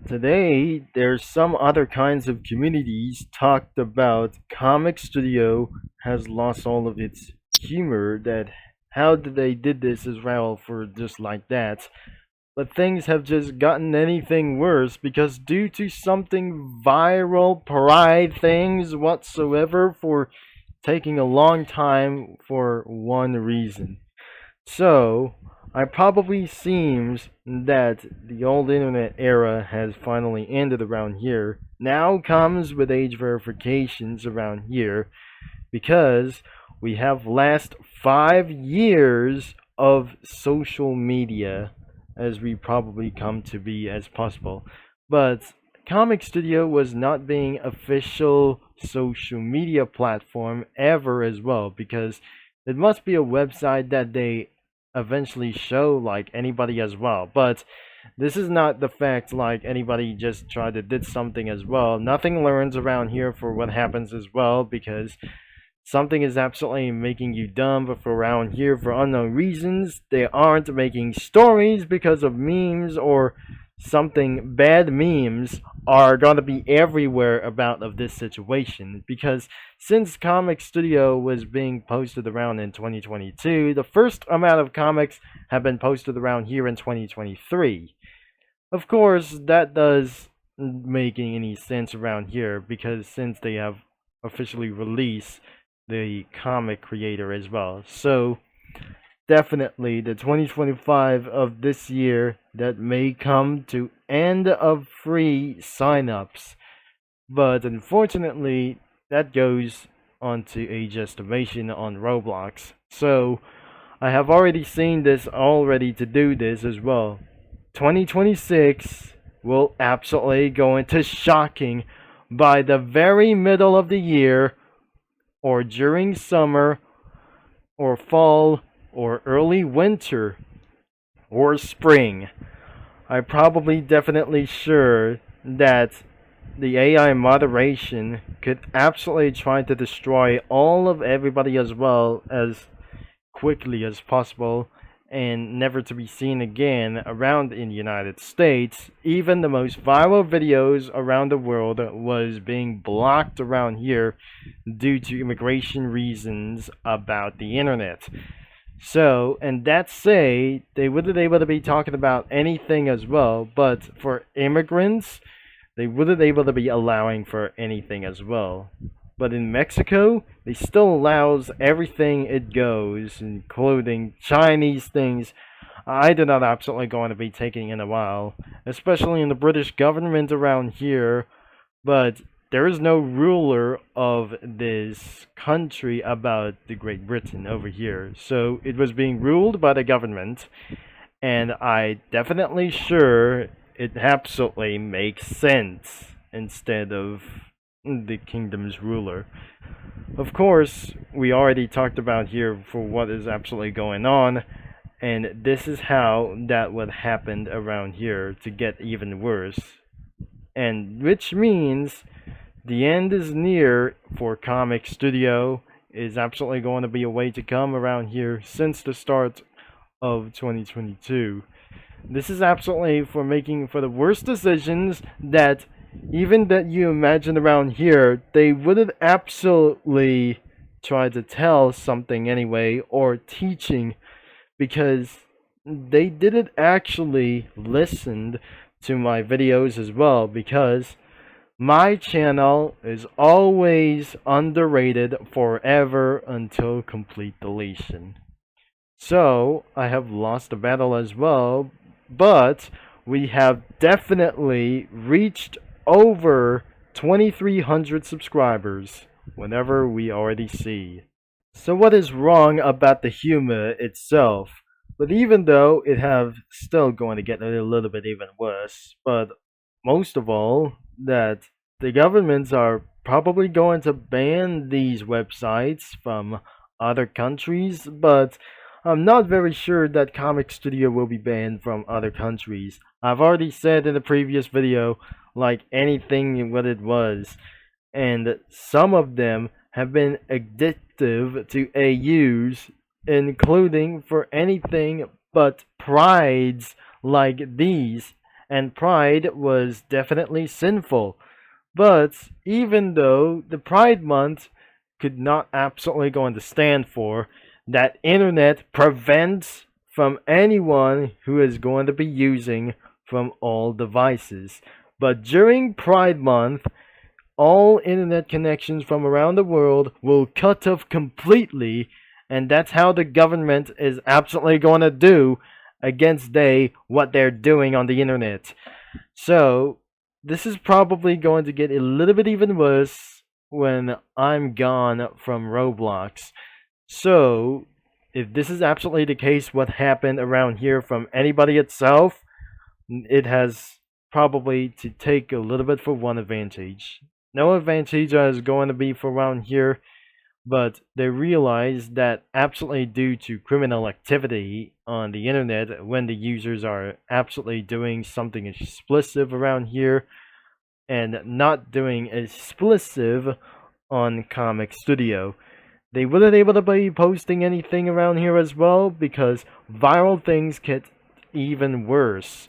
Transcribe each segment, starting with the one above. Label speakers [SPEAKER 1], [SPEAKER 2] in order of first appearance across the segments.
[SPEAKER 1] Today, there's some other kinds of communities talked about comic studio has lost all of its humor that how did they did this as well for just like that. But things have just gotten anything worse because due to something viral pride things whatsoever for taking a long time for one reason. So, it probably seems that the old internet era has finally ended around here. Now comes with age verifications around here because we have last 5 years of social media as we probably come to be as possible. But Comic Studio was not being official social media platform ever as well because it must be a website that they eventually show like anybody as well. But this is not the fact like anybody just tried to did something as well. Nothing learns around here for what happens as well because something is absolutely making you dumb, but for around here for unknown reasons, they aren't making stories because of memes or something. Bad memes are gonna be everywhere about of this situation because since Comic Studio was being posted around in 2022, the first amount of comics have been posted around here in 2023. Of course, that does making any sense around here because since they have officially released the comic creator as well. So definitely the 2025 of this year that may come to end of free signups. But unfortunately, that goes onto age estimation on Roblox. So I have already seen this already to do this as well. 2026 will absolutely go into shocking by the very middle of the year or during summer or fall or early winter or spring. I'm probably definitely sure that the AI moderation could absolutely try to destroy all of everybody as well as quickly as possible and never to be seen again around in the United States. Even the most viral videos around the world was being blocked around here due to immigration reasons about the internet. So, and that say, they wouldn't able to be talking about anything as well, but for immigrants, they wouldn't able to be allowing for anything as well. But in Mexico, they still allows everything it goes, including Chinese things. I do not absolutely going to be taking in a while, especially in the British government around here. But there is no ruler of this country about the Great Britain over here. So it was being ruled by the government, and I definitely sure it absolutely makes sense instead of the kingdom's ruler. Of course, we already talked about here for what is absolutely going on, and this is how that would happen around here to get even worse. And which means the end is near for Comic Studio is absolutely going to be a way to come around here since the start of 2022. This is absolutely for making for the worst decisions that even that you imagine around here, they wouldn't absolutely try to tell something anyway or teaching because they didn't actually listen to my videos as well because my channel is always underrated forever until complete deletion. So I have lost the battle as well, but we have definitely reached over 2,300 subscribers whenever we already see. So what is wrong about the humor itself? But even though it have still going to get a little bit even worse, but most of all that the governments are probably going to ban these websites from other countries, but I'm not very sure that Comic Studio will be banned from other countries. I've already said in the previous video, like anything what it was, and some of them have been addictive to AUs, including for anything but prides like these, and pride was definitely sinful. But even though the Pride Month could not absolutely going to stand for, that internet prevents from anyone who is going to be using from all devices. But during Pride Month, all internet connections from around the world will cut off completely, and that's how the government is absolutely going to do against what they're doing on the internet. So this is probably going to get a little bit even worse when I'm gone from Roblox. So if this is absolutely the case, what happened around here from anybody itself, it has probably to take a little bit for one advantage. No advantage is going to be for around here, but they realize that absolutely due to criminal activity on the internet, when the users are absolutely doing something explicit around here and not doing explicit on Comic Studio, they wouldn't able to be posting anything around here as well, because viral things get even worse.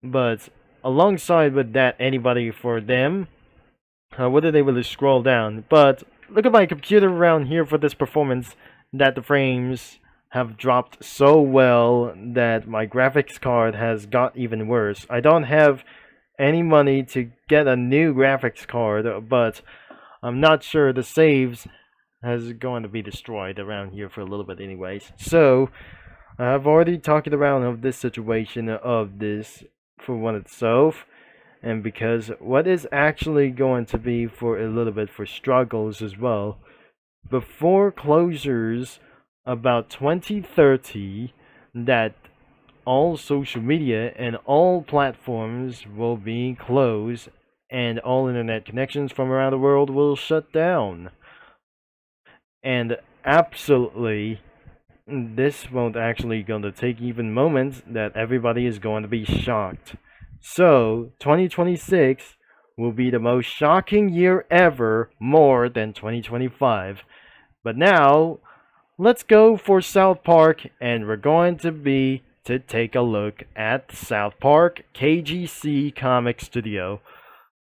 [SPEAKER 1] But alongside with that, anybody for them, I wasn't able to scroll down. But look at my computer around here for this performance, that the frames have dropped so well that my graphics card has got even worse. I don't have any money to get a new graphics card, but I'm not sure the saves is going to be destroyed around here for a little bit anyways. So I've already talked around of this situation of this for one itself, and because what is actually going to be for a little bit for struggles as well. Before closures about 2030, that all social media and all platforms will be closed and all internet connections from around the world will shut down. And absolutely, this won't actually going to take even moments that everybody is going to be shocked. So 2026 will be the most shocking year ever, more than 2025. But now let's go for South Park, and we're going to take a look at South Park KGC Comic Studio.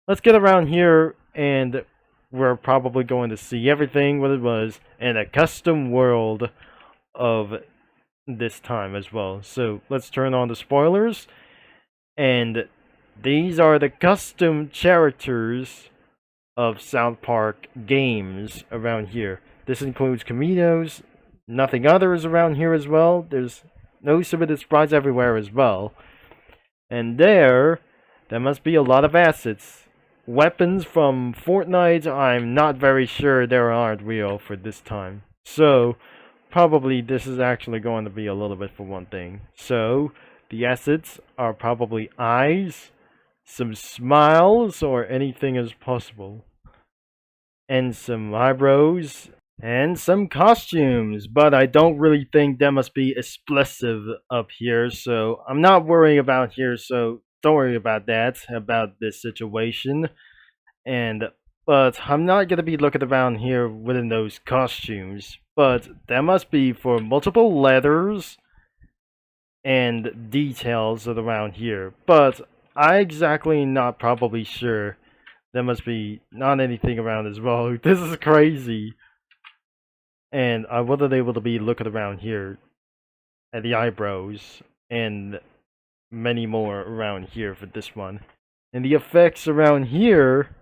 [SPEAKER 1] Let's get around here, and we're probably going to see everything what it was in a custom world of this time as well. So let's turn on the spoilers, and these are the custom characters of South Park games around here. This includes cameos, nothing others around here as well. There's no submitted sprites everywhere as well. And there must be a lot of assets. Weapons from Fortnite, I'm not very sure they aren't real for this time. So, probably this is actually going to be a little bit for one thing. So, the assets are probably eyes, some smiles, or anything as possible. And some eyebrows, and some costumes, but I don't really think that must be explicit up here, so I'm not worrying about here, so don't worry about that, about this situation. But I'm not gonna be looking around here within those costumes, but that must be for multiple letters and details around here, but I exactly not probably sure. There must be not anything around as well. This is crazy. And I wasn't able to be looking around here at the eyebrows and many more around here for this one. And the effects around here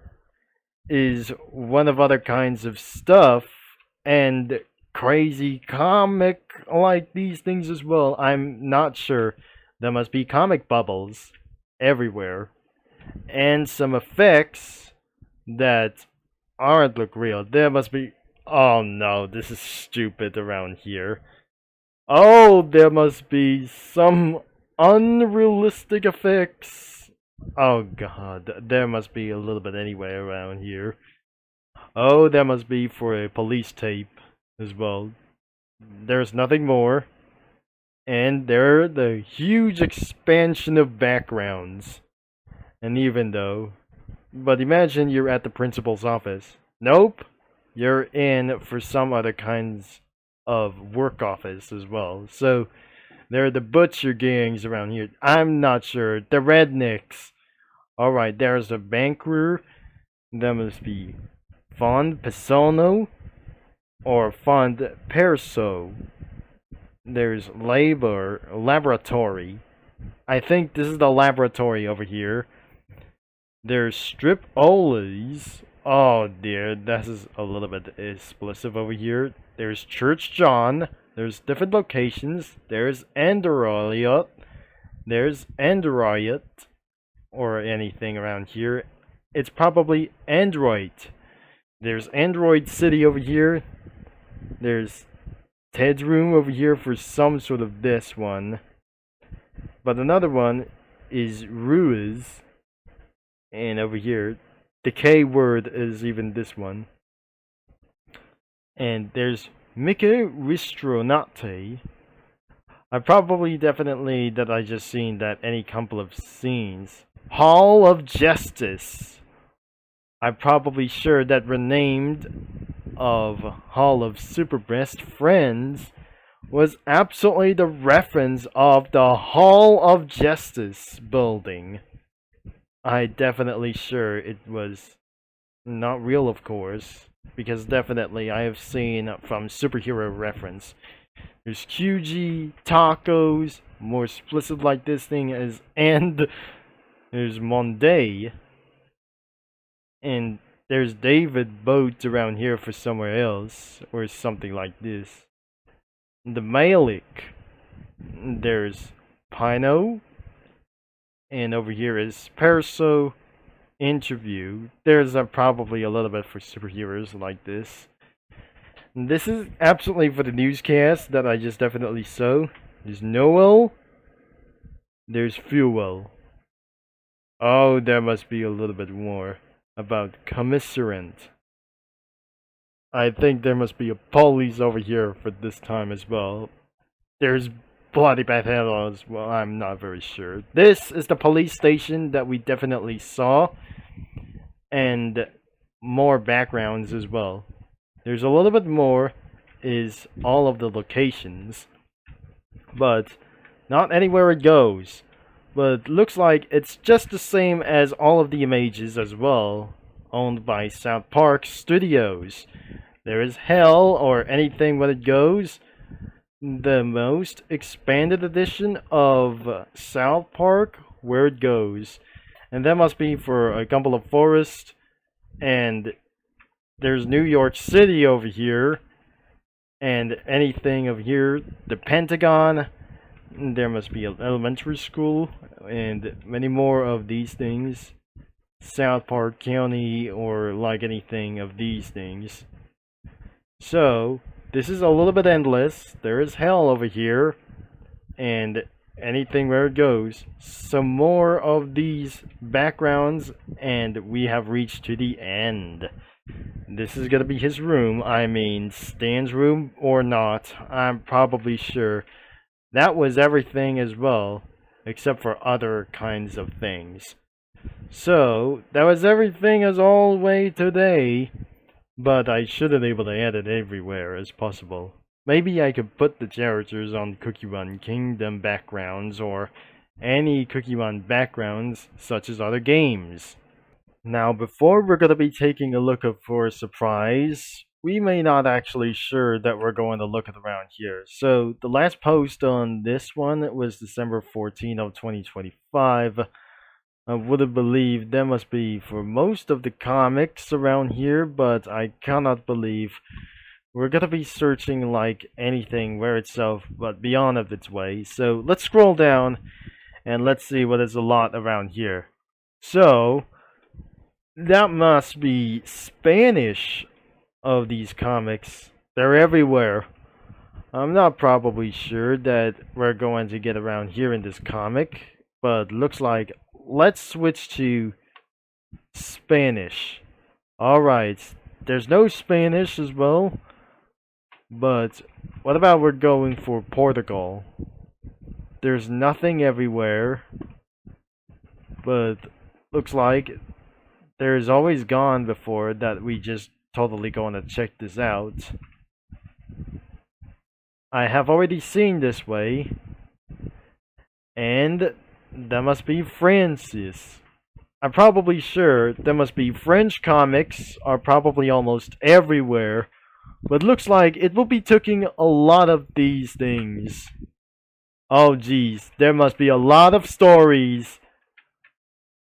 [SPEAKER 1] is one of other kinds of stuff and crazy comic like these things as well. I'm not sure. There must be comic bubbles everywhere. And some effects that aren't look real. There must be... Oh no, this is stupid around here. Oh, there must be some unrealistic effects. Oh god, there must be a little bit anyway around here. Oh, there must be for a police tape as well. There's nothing more. And there are the huge expansion of backgrounds. And even though... But imagine you're at the principal's office. Nope. You're in for some other kinds of work office as well. So They're the butcher gangs around here. I'm not sure. The rednecks. Alright, there's a banker. That must be Fond Persono or Fond Perso. There's laboratory. I think this is the laboratory over here. There's strip Ollie's. Oh dear, this is a little bit explicit over here. There's Church John. There's different locations. There's Android. There's Android. Or anything around here. It's probably Android. There's Android City over here. There's Ted's room over here for some sort of this one. But another one is Ruiz. And over here, the K word is even this one. And there's Mickey Ristronate. I probably definitely that I just seen that any couple of scenes. Hall of Justice. I'm probably sure that renamed of Hall of Super Best Friends was absolutely the reference of the Hall of Justice building. I definitely sure it was not real, of course, because definitely I have seen from superhero reference. There's QG, tacos, more explicit like this thing is, and there's Monday, and there's David Boats around here for somewhere else, or something like this. The Malik, there's Pino, and over here is Perso Interview. There's probably a little bit for superheroes like this. And this is absolutely for the newscast that I just definitely saw. There's Noel. There's Fuel. Oh, there must be a little bit more about commissarant. I think there must be a police over here for this time as well. There's Bloody Bad Hell as well, I'm not very sure. This is the police station that we definitely saw. And more backgrounds as well. There's a little bit more is all of the locations. But not anywhere it goes. But looks like it's just the same as all of the images as well. Owned by South Park Studios. There is Hell or anything when it goes. The most expanded edition of South Park where it goes. And that must be for a couple of forests. And there's New York City over here. And anything over here. The Pentagon. There must be an elementary school. And many more of these things. South Park County or like anything of these things. So, this is a little bit endless. There is Hell over here. And anything where it goes. Some more of these backgrounds. And we have reached to the end. This is gonna be his room. I mean, Stan's room or not. I'm probably sure. That was everything as well. Except for other kinds of things. So, that was everything as all way today. But I should have been able to add it everywhere as possible. Maybe I could put the characters on Cookie Run Kingdom backgrounds or any Cookie Run backgrounds such as other games. Now before we're going to be taking a look for a surprise, we may not actually sure that we're going to look at around here. So the last post on this one was December 14th of 2025. I would have believed that must be for most of the comics around here, but I cannot believe we're gonna be searching like anything where itself but beyond of its way. So let's scroll down and let's see what is a lot around here. So that must be Spanish of these comics. They're everywhere. I'm not probably sure that we're going to get around here in this comic, but looks like let's switch to Spanish. Alright, there's no Spanish as well. But what about we're going for Portugal? There's nothing everywhere. But looks like there's always gone before that we just totally going to check this out. I have already seen this way. And that must be Francis. I'm probably sure there must be French comics are probably almost everywhere, but looks like it will be taking a lot of these things. Oh geez, there must be a lot of stories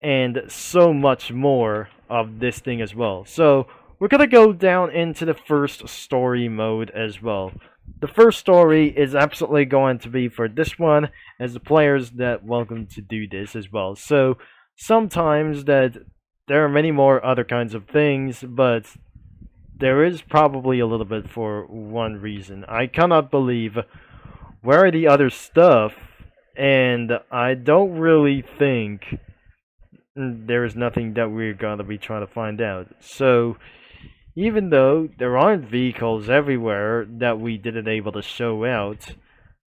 [SPEAKER 1] and so much more of this thing as well. So we're gonna go down into the first story mode as well. The first story is absolutely going to be for this one, as the players that welcome to do this as well. So sometimes that there are many more other kinds of things, but there is probably a little bit for one reason. I cannot believe where are the other stuff, and I don't really think there is nothing that we're gonna be trying to find out. So even though there aren't vehicles everywhere that we didn't able to show out,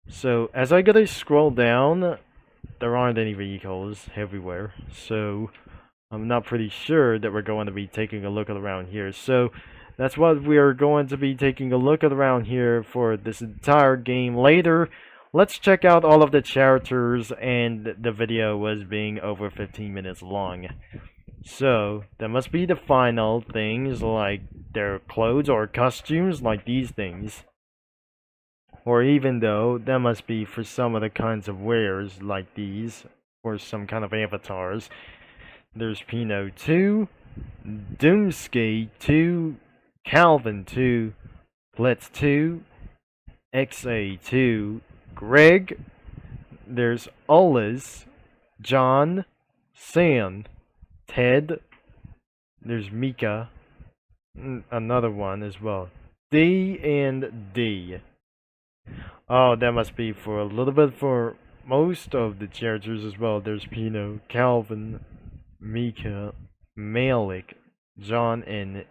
[SPEAKER 1] so as I gotta scroll down, there aren't any vehicles everywhere. So I'm not pretty sure that we're going to be taking a look at around here. So that's what we're going to be taking a look at around here for this entire game. Later, let's check out all of the characters, and the video was being over 15 minutes long. So, that must be the final things, like their clothes or costumes, like these things. Or even though, that must be for some of the kinds of wares, like these, or some kind of avatars. There's Pino 2, Doomsky 2, Calvin 2, Blitz 2, XA2, Greg, there's Olis, John, Sam, Ted, there's Mika, another one as well, D and D. Oh, that must be for a little bit for most of the characters as well. There's Pino, Calvin, Mika, Malik, John, and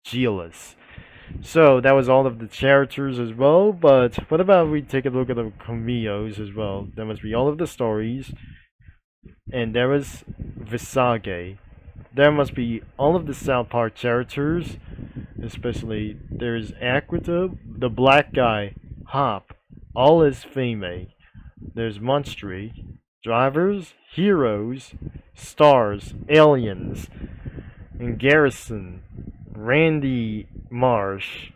[SPEAKER 1] Gilas. So that was all of the characters as well, but what about we take a look at the cameos as well? There must be all of the stories, and there was Visage. There must be all of the South Park characters, especially there's Aquita, the black guy, Hop, all is Fame. There's Monstry, Drivers, Heroes, Stars, Aliens, and Garrison, Randy Marsh,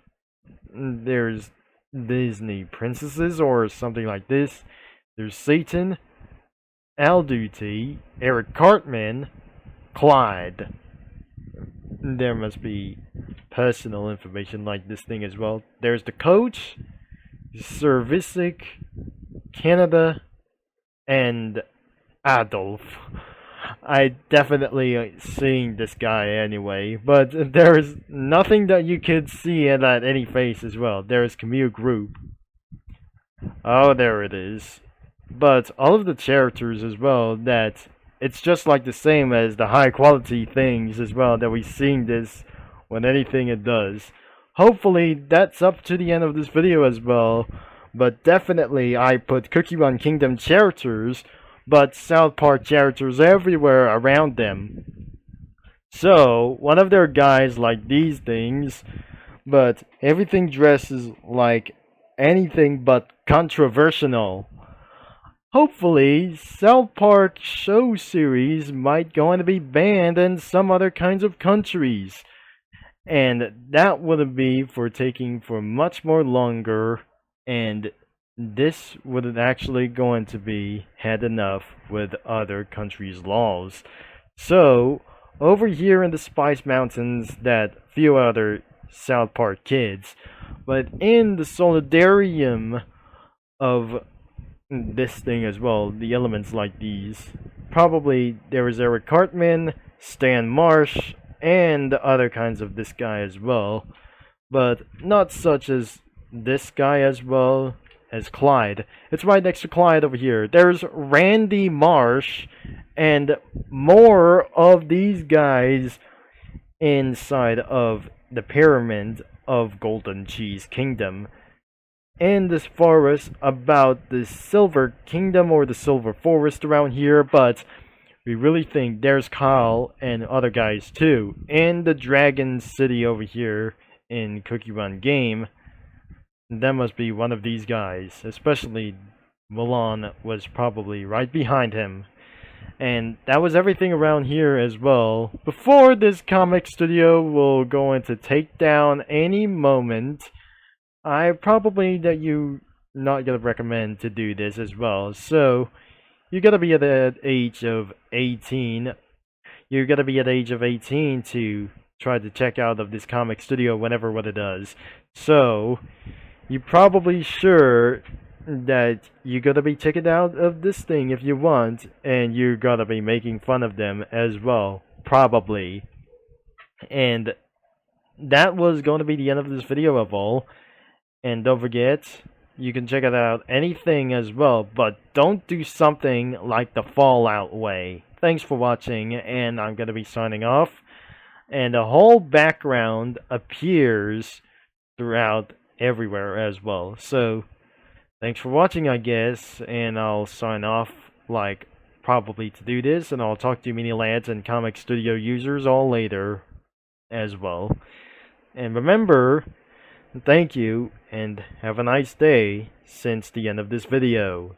[SPEAKER 1] there's Disney Princesses or something like this, there's Satan, Al Duty, Eric Cartman, Clyde. There must be personal information like this thing as well. There's the coach, Sir Visick, Canada, and Adolf. I definitely seeing this guy anyway, but there is nothing that you could see at any face as well. There is Camille Group. Oh, there it is. But all of the characters as well, that it's just like the same as the high quality things as well that we seeing this when anything it does. Hopefully that's up to the end of this video as well, but definitely I put Cookie Run Kingdom characters, but South Park characters everywhere around them. So, one of their guys like these things, but everything dresses like anything but controversial. Hopefully, South Park show series might going to be banned in some other kinds of countries. And that would be for taking for much more longer, and this would actually going to be had enough with other countries' laws. So, over here in the Spice Mountains, that few other South Park kids, but in the solidarium of this thing as well, the elements like these, probably there is Eric Cartman, Stan Marsh, and other kinds of this guy as well, but not such as this guy as well as Clyde. It's right next to Clyde over here. There's Randy Marsh and more of these guys inside of the pyramid of Golden Cheese Kingdom. In this forest about the Silver Kingdom or the Silver Forest around here, but we really think there's Kyle and other guys too. In the Dragon City over here in Cookie Run game, that must be one of these guys, especially Milan was probably right behind him. And that was everything around here as well. Before this comic studio will go into takedown any moment, I probably that you not gonna recommend to do this as well. So you gotta be at the age of 18. You gotta be at the age of 18 to try to check out of this comic studio whenever what it does. So you're probably sure that you gotta be checking out of this thing if you want, and you gotta be making fun of them as well, probably. And that was going to be the end of this video of all. And don't forget, you can check it out anything as well, but don't do something like the Fallout way. Thanks for watching, and I'm gonna be signing off. And the whole background appears throughout everywhere as well. So thanks for watching, I guess, and I'll sign off like probably to do this, and I'll talk to you mini lads and comic studio users all later as well. And remember, thank you and have a nice day since the end of this video.